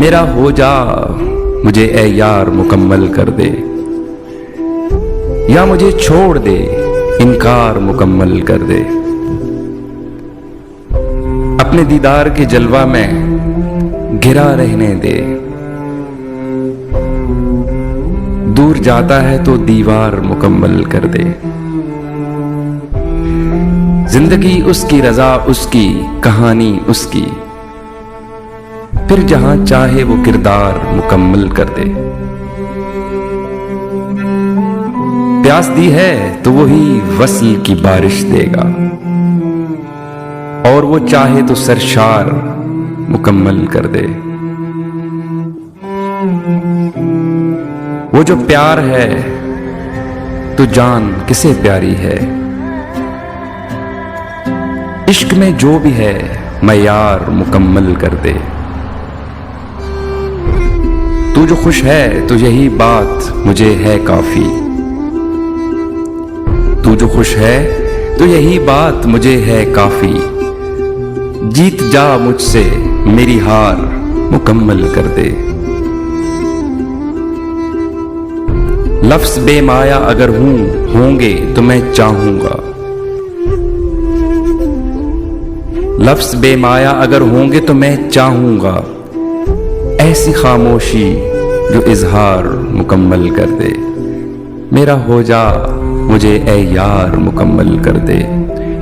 मेरा हो जा मुझे ए यार मुकम्मल कर दे, या मुझे छोड़ दे इनकार मुकम्मल कर दे। अपने दीदार के जलवा में घिरा रहने दे, दूर जाता है तो दीवार मुकम्मल कर दे। जिंदगी उसकी, रजा उसकी, कहानी उसकी, फिर जहां चाहे वो किरदार मुकम्मल कर दे। प्यास दी है तो वही वस्ल की बारिश देगा, और वो चाहे तो सरशार मुकम्मल कर दे। वो जो प्यार है तो जान किसे प्यारी है, इश्क में जो भी है मयार मुकम्मल कर दे। तू जो खुश है तो यही बात मुझे है काफी, तू जो खुश है तो यही बात मुझे है काफी। जीत जा मुझसे मेरी हार मुकम्मल कर दे। लफ्ज़ बेमाया अगर होंगे तो मैं चाहूंगा, लफ्ज़ बेमाया अगर होंगे तो मैं चाहूंगा। ऐसी खामोशी जो इजहार मुकम्मल कर दे। मेरा हो जा मुझे ए यार मुकम्मल कर दे,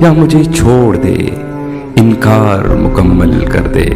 या मुझे छोड़ दे इनकार मुकम्मल कर दे।